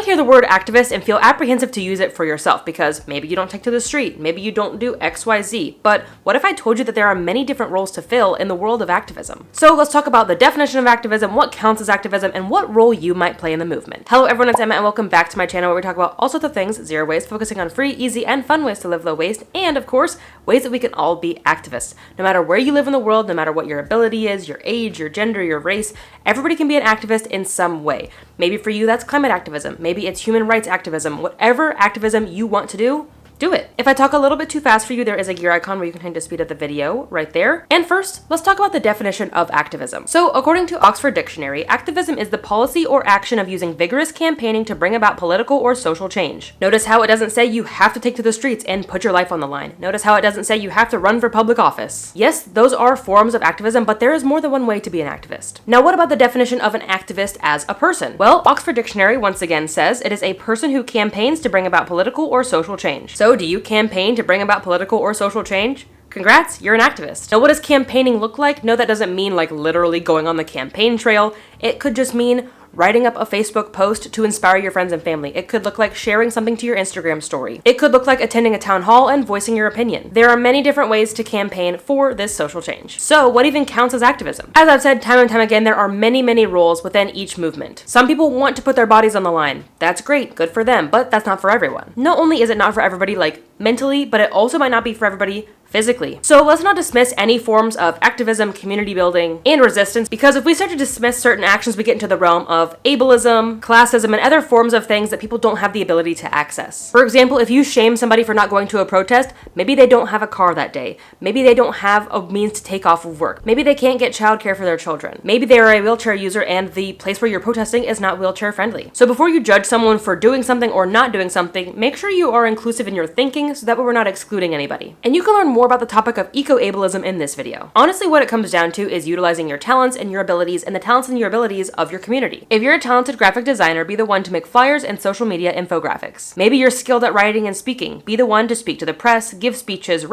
might hear the word activist and feel apprehensive to use it for yourself because maybe you don't take to the street, maybe you don't do XYZ, but what if I told you that there are many different roles to fill in the world of activism? So let's talk about the definition of activism, what counts as activism, and what role you might play in the movement. Hello everyone, it's Emma and welcome back to my channel where we talk about all sorts of things, zero waste, focusing on free, easy, and fun ways to live low waste, and of course, ways that we can all be activists. No matter where you live in the world, no matter what your ability is, your age, your gender, your race, everybody can be an activist in some way. Maybe for you that's climate activism, maybe it's human rights activism, whatever activism you want to do it. If I talk a little bit too fast for you, there is a gear icon where you can change the speed of the video right there. And first, let's talk about the definition of activism. So according to Oxford Dictionary, activism is the policy or action of using vigorous campaigning to bring about political or social change. Notice how it doesn't say you have to take to the streets and put your life on the line. Notice how it doesn't say you have to run for public office. Yes, those are forms of activism, but there is more than one way to be an activist. Now, what about the definition of an activist as a person? Well, Oxford Dictionary once again says it is a person who campaigns to bring about political or social change. So do you campaign to bring about political or social change? Congrats, you're an activist. Now, what does campaigning look like? No, that doesn't mean like literally going on the campaign trail. It could just mean writing up a Facebook post to inspire your friends and family. It could look like sharing something to your Instagram story. It could look like attending a town hall and voicing your opinion. There are many different ways to campaign for this social change. So what even counts as activism? As I've said time and time again, there are many roles within each movement. Some people want to put their bodies on the line. That's great, good for them, but that's not for everyone. Not only is it not for everybody like mentally, but it also might not be for everybody physically. So let's not dismiss any forms of activism, community building, and resistance, because if we start to dismiss certain actions, we get into the realm of ableism, classism, and other forms of things that people don't have the ability to access. For example, if you shame somebody for not going to a protest, maybe they don't have a car that day. Maybe they don't have a means to take off of work. Maybe they can't get childcare for their children. Maybe they are a wheelchair user and the place where you're protesting is not wheelchair friendly. So before you judge someone for doing something or not doing something, make sure you are inclusive in your thinking so that way we're not excluding anybody. And you can learn more about the topic of eco-ableism in this video. Honestly, what it comes down to is utilizing your talents and your abilities and the talents and your abilities of your community. If you're a talented graphic designer, be the one to make flyers and social media infographics. Maybe you're skilled at writing and speaking. Be the one to speak to the press, give speeches,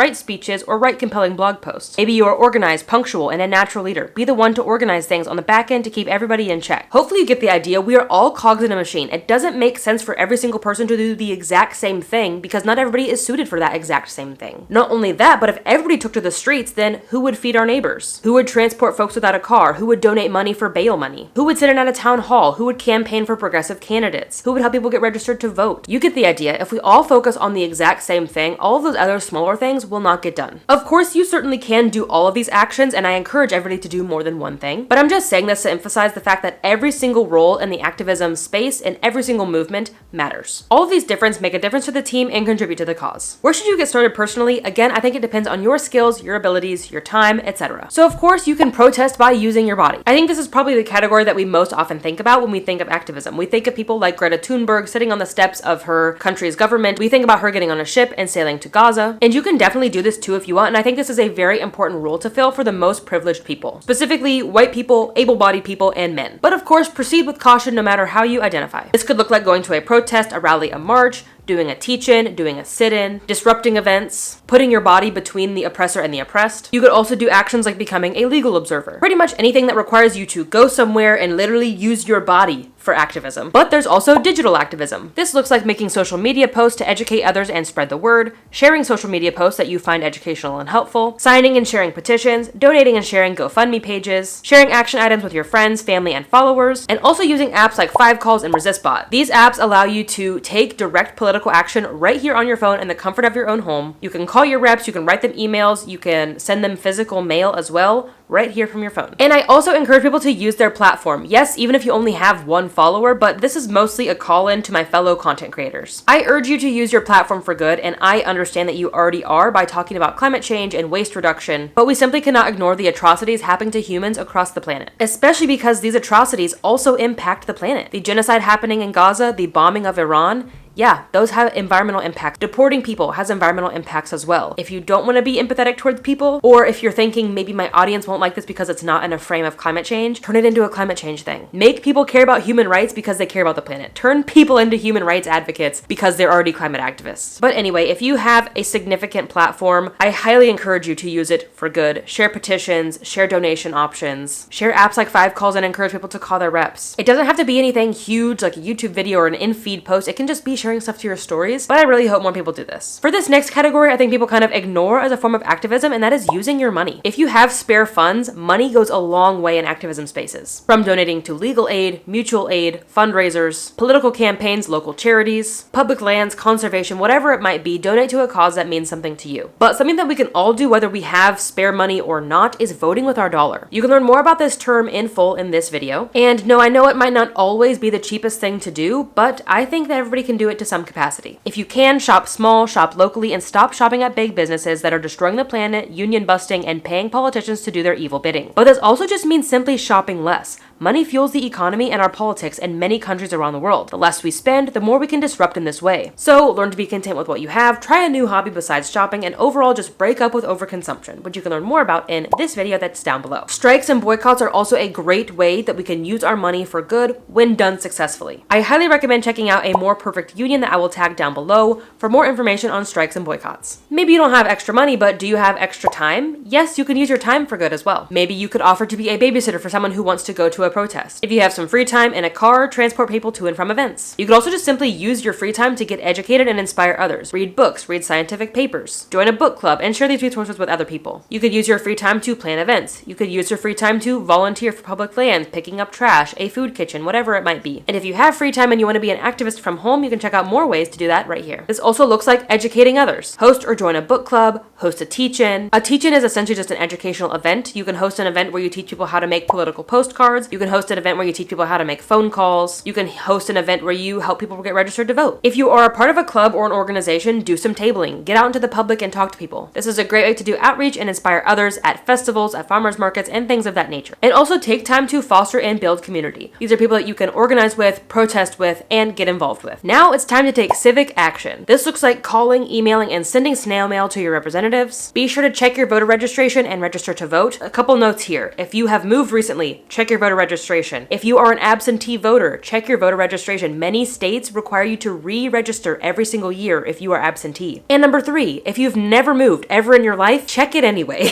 or write compelling blog posts. Maybe you are organized, punctual, and a natural leader. Be the one to organize things on the back end to keep everybody in check. Hopefully you get the idea. We are all cogs in a machine. It doesn't make sense for every single person to do the exact same thing because not everybody is suited for that exact same thing. Not only that, but if everybody took to the streets, then who would feed our neighbors? Who would transport folks without a car? Who would donate money for bail money? Who would sit in at a town hall? Who would campaign for progressive candidates? Who would help people get registered to vote? You get the idea. If we all focus on the exact same thing, all of those other smaller things will not get done. Of course, you certainly can do all of these actions, and I encourage everybody to do more than one thing, but I'm just saying this to emphasize the fact that every single role in the activism space and every single movement matters. All of these differences make a difference to the team and contribute to the cause. Where should you get started personally? Again, I think it depends on your skills, your abilities, your time, etc. So of course, you can protest by using your body. I think this is probably the category that we most often think about when we think of activism. We think of people like Greta Thunberg sitting on the steps of her country's government. We think about her getting on a ship and sailing to Gaza. And you can definitely do this too if you want, and I think this is a very important role to fill for the most privileged people, specifically white people, able-bodied people, and men. But of course, proceed with caution no matter how you identify. This could look like going to a protest, a rally, a march, doing a teach-in, doing a sit-in, disrupting events, putting your body between the oppressor and the oppressed. You could also do actions like becoming a legal observer. Pretty much anything that requires you to go somewhere and literally use your body for activism. But there's also digital activism. This looks like making social media posts to educate others and spread the word, sharing social media posts that you find educational and helpful, signing and sharing petitions, donating and sharing GoFundMe pages, sharing action items with your friends, family, and followers, and also using apps like 5Calls and ResistBot. These apps allow you to take direct political action right here on your phone in the comfort of your own home. You can call your reps, you can write them emails, you can send them physical mail as well, right here from your phone. And I also encourage people to use their platform. Yes, even if you only have one follower, but this is mostly a call-in to my fellow content creators. I urge you to use your platform for good, and I understand that you already are by talking about climate change and waste reduction, but we simply cannot ignore the atrocities happening to humans across the planet, especially because these atrocities also impact the planet. The genocide happening in Gaza, the bombing of Iran, Yeah, those have environmental impacts. Deporting people has environmental impacts as well. If you don't want to be empathetic towards people, or if you're thinking maybe my audience won't like this because it's not in a frame of climate change, turn it into a climate change thing. Make people care about human rights because they care about the planet. Turn people into human rights advocates because they're already climate activists. But anyway, if you have a significant platform, I highly encourage you to use it for good. Share petitions, share donation options, share apps like Five Calls and encourage people to call their reps. It doesn't have to be anything huge like a YouTube video or an in-feed post. It can just be sharing stuff to your stories, but I really hope more people do this. For this next category, I think people kind of ignore as a form of activism, and that is using your money. If you have spare funds, money goes a long way in activism spaces. From donating to legal aid, mutual aid, fundraisers, political campaigns, local charities, public lands, conservation, whatever it might be, donate to a cause that means something to you. But something that we can all do whether we have spare money or not is voting with our dollar. You can learn more about this term in full in this video. And no, I know it might not always be the cheapest thing to do, but I think that everybody can do it to some capacity. If you can, shop small, shop locally, and stop shopping at big businesses that are destroying the planet, union busting, and paying politicians to do their evil bidding. But this also just means simply shopping less. Money fuels the economy and our politics in many countries around the world. The less we spend, the more we can disrupt in this way. So learn to be content with what you have, try a new hobby besides shopping, and overall just break up with overconsumption, which you can learn more about in this video that's down below. Strikes and boycotts are also a great way that we can use our money for good when done successfully. I highly recommend checking out A More Perfect Union that I will tag down below for more information on strikes and boycotts. Maybe you don't have extra money, but do you have extra time? Yes, you can use your time for good as well. Maybe you could offer to be a babysitter for someone who wants to go to a protest. If you have some free time in a car, transport people to and from events. You could also just simply use your free time to get educated and inspire others. Read books, read scientific papers, join a book club, and share these resources with other people. You could use your free time to plan events. You could use your free time to volunteer for public lands, picking up trash, a food kitchen, whatever it might be. And if you have free time and you want to be an activist from home, you can check out more ways to do that right here. This also looks like educating others. Host or join a book club, host a teach-in. A teach-in is essentially just an educational event. You can host an event where you teach people how to make political postcards. You can host an event where you teach people how to make phone calls. You can host an event where you help people get registered to vote. If you are a part of a club or an organization, do some tabling. Get out into the public and talk to people. This is a great way to do outreach and inspire others at festivals, at farmers markets, and things of that nature. And also take time to foster and build community. These are people that you can organize with, protest with, and get involved with. Now it's time to take civic action. This looks like calling, emailing, and sending snail mail to your representatives. Be sure to check your voter registration and register to vote. A couple notes here. If you have moved recently, check your voter registration. If you are an absentee voter, check your voter registration. Many states require you to re-register every single year if you are absentee. And number 3, if you've never moved ever in your life, check it anyway.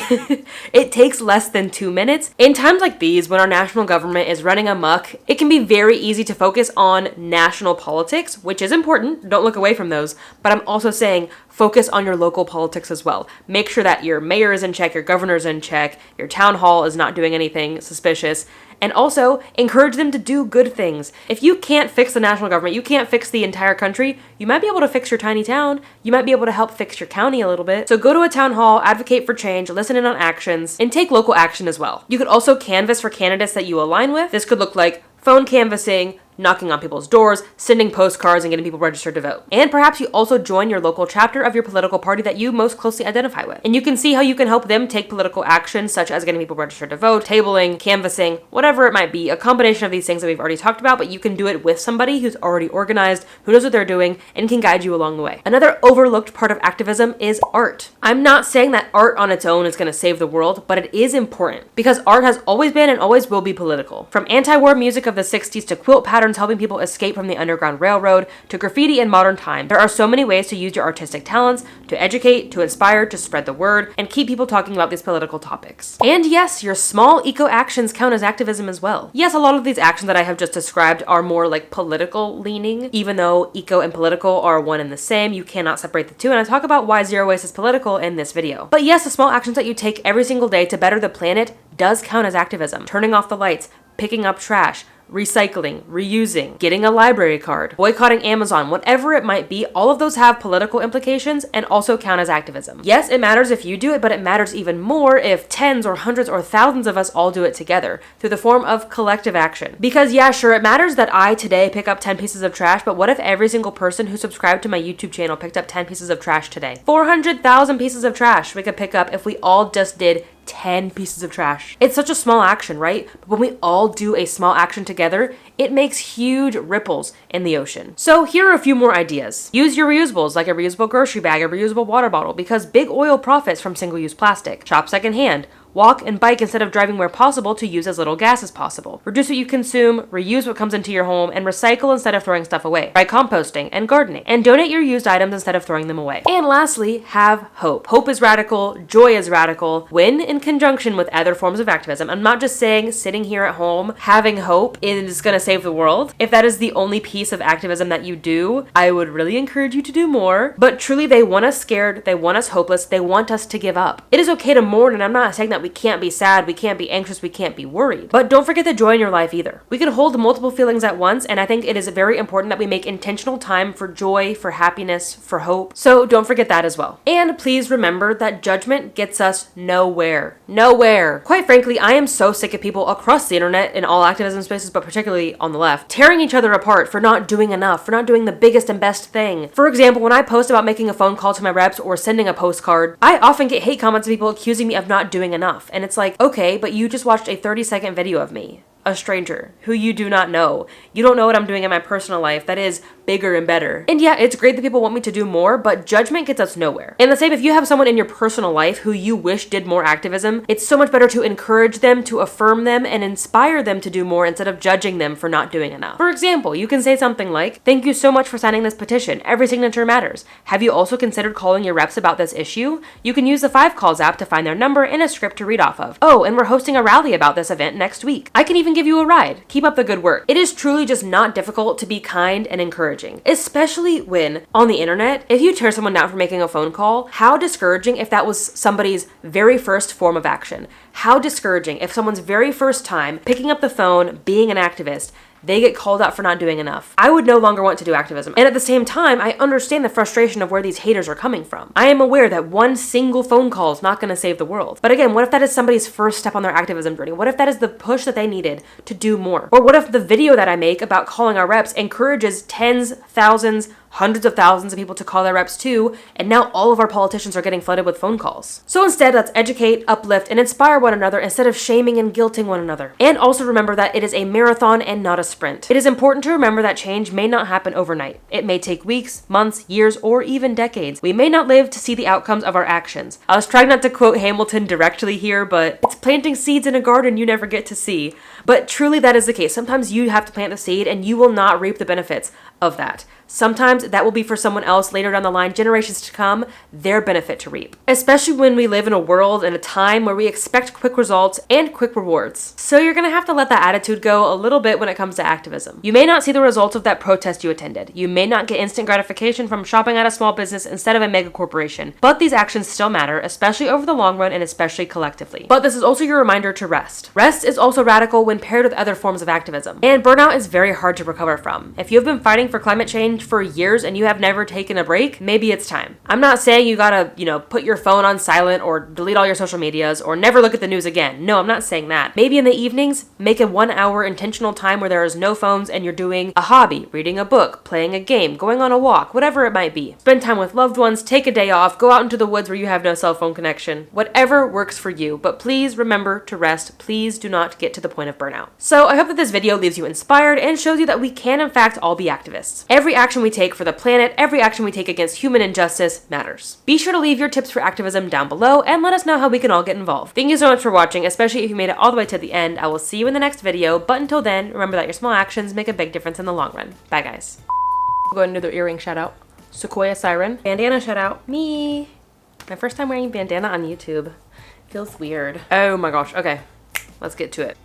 It takes less than 2 minutes. In times like these, when our national government is running amok, it can be very easy to focus on national politics, which is important. Don't look away from those. But I'm also saying focus on your local politics as well. Make sure that your mayor is in check, your governor is in check, your town hall is not doing anything suspicious. And also, encourage them to do good things. If you can't fix the national government, you can't fix the entire country, you might be able to fix your tiny town, you might be able to help fix your county a little bit. So go to a town hall, advocate for change, listen in on actions, and take local action as well. You could also canvass for candidates that you align with. This could look like phone canvassing, knocking on people's doors, sending postcards, and getting people registered to vote. And perhaps you also join your local chapter of your political party that you most closely identify with. And you can see how you can help them take political action, such as getting people registered to vote, tabling, canvassing, whatever it might be, a combination of these things that we've already talked about, but you can do it with somebody who's already organized, who knows what they're doing, and can guide you along the way. Another overlooked part of activism is art. I'm not saying that art on its own is going to save the world, but it is important because art has always been and always will be political. From anti-war music of the 60s to quilt patterns helping people escape from the Underground Railroad, to graffiti in modern times. There are so many ways to use your artistic talents to educate, to inspire, to spread the word, and keep people talking about these political topics. And yes, your small eco-actions count as activism as well. Yes, a lot of these actions that I have just described are more like political leaning, even though eco and political are one and the same. You cannot separate the two, and I talk about why zero waste is political in this video. But yes, the small actions that you take every single day to better the planet does count as activism. Turning off the lights, picking up trash, recycling, reusing, getting a library card, boycotting Amazon, whatever it might be, all of those have political implications and also count as activism. Yes, it matters if you do it, but it matters even more if tens or hundreds or thousands of us all do it together through the form of collective action. Because yeah, sure, it matters that I today pick up 10 pieces of trash, but what if every single person who subscribed to my YouTube channel picked up 10 pieces of trash today? 400,000 pieces of trash we could pick up if we all just did 10 pieces of trash. It's such a small action, right? But when we all do a small action together, it makes huge ripples in the ocean. So here are a few more ideas. Use your reusables, like a reusable grocery bag, a reusable water bottle, because big oil profits from single-use plastic. Shop secondhand. Walk and bike instead of driving where possible to use as little gas as possible. Reduce what you consume, reuse what comes into your home, and recycle instead of throwing stuff away. Try composting and gardening, and donate your used items instead of throwing them away. And lastly, have hope. Hope is radical, joy is radical, when in conjunction with other forms of activism. I'm not just saying sitting here at home, having hope is gonna save the world. If that is the only piece of activism that you do, I would really encourage you to do more. But truly, they want us scared, they want us hopeless, they want us to give up. It is okay to mourn, and I'm not saying that we can't be sad, we can't be anxious, we can't be worried. But don't forget the joy in your life either. We can hold multiple feelings at once, and I think it is very important that we make intentional time for joy, for happiness, for hope. So don't forget that as well. And please remember that judgment gets us nowhere. Nowhere. Quite frankly, I am so sick of people across the internet in all activism spaces, but particularly on the left, tearing each other apart for not doing enough, for not doing the biggest and best thing. For example, when I post about making a phone call to my reps or sending a postcard, I often get hate comments of people accusing me of not doing enough. And it's like, okay, but you just watched a 30-second video of me, a stranger who you do not know. You don't know what I'm doing in my personal life that is bigger and better. And yeah, it's great that people want me to do more, but judgment gets us nowhere. And the same, if you have someone in your personal life who you wish did more activism, it's so much better to encourage them, to affirm them, and inspire them to do more instead of judging them for not doing enough. For example, you can say something like, "Thank you so much for signing this petition. Every signature matters. Have you also considered calling your reps about this issue? You can use the 5 Calls app to find their number and a script to read off of. Oh, and we're hosting a rally about this event next week. I can even give you a ride. Keep up the good work." It is truly just not difficult to be kind and encouraging, especially when on the internet, if you tear someone down for making a phone call, how discouraging if that was somebody's very first form of action. How discouraging if someone's very first time picking up the phone, being an activist, they get called out for not doing enough. I would no longer want to do activism. And at the same time, I understand the frustration of where these haters are coming from. I am aware that one single phone call is not going to save the world. But again, what if that is somebody's first step on their activism journey? What if that is the push that they needed to do more? Or what if the video that I make about calling our reps encourages tens, thousands, hundreds of thousands of people to call their reps too, and now all of our politicians are getting flooded with phone calls. So instead, let's educate, uplift, and inspire one another instead of shaming and guilting one another. And also remember that it is a marathon and not a sprint. It is important to remember that change may not happen overnight. It may take weeks, months, years, or even decades. We may not live to see the outcomes of our actions. I was trying not to quote Hamilton directly here, but it's planting seeds in a garden you never get to see. But truly that is the case. Sometimes you have to plant the seed and you will not reap the benefits of that. Sometimes that will be for someone else later down the line, generations to come, their benefit to reap. Especially when we live in a world and a time where we expect quick results and quick rewards. So you're gonna have to let that attitude go a little bit when it comes to activism. You may not see the results of that protest you attended. You may not get instant gratification from shopping at a small business instead of a mega corporation. But these actions still matter, especially over the long run and especially collectively. But this is also your reminder to rest. Rest is also radical when paired with other forms of activism. And burnout is very hard to recover from. If you have been fighting for climate change for years and you have never taken a break, maybe it's time. I'm not saying you gotta, put your phone on silent or delete all your social medias or never look at the news again. No, I'm not saying that. Maybe in the evenings, make a 1-hour intentional time where there is no phones and you're doing a hobby, reading a book, playing a game, going on a walk, whatever it might be. Spend time with loved ones, take a day off, go out into the woods where you have no cell phone connection. Whatever works for you, but please remember to rest. Please do not get to the point of burnout. So I hope that this video leaves you inspired and shows you that we can in fact all be activists. Every action we take for the planet, every action we take against human injustice matters. Be sure to leave your tips for activism down below and let us know how we can all get involved. Thank you so much for watching, especially if you made it all the way to the end. I will see you in the next video, but until then, remember that your small actions make a big difference in the long run. Bye guys. Go ahead and do the earring shout out. Sequoia Siren. Bandana shout out. Me. My first time wearing bandana on YouTube. Feels weird. Oh my gosh. Okay. Let's get to it.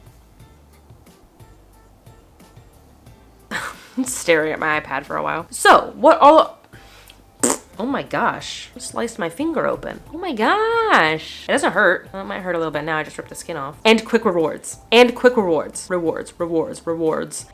I'm staring at my iPad for a while. So, oh my gosh. I sliced my finger open. Oh my gosh. It doesn't hurt. Well, it might hurt a little bit now. I just ripped the skin off. And quick rewards. And quick rewards. Rewards.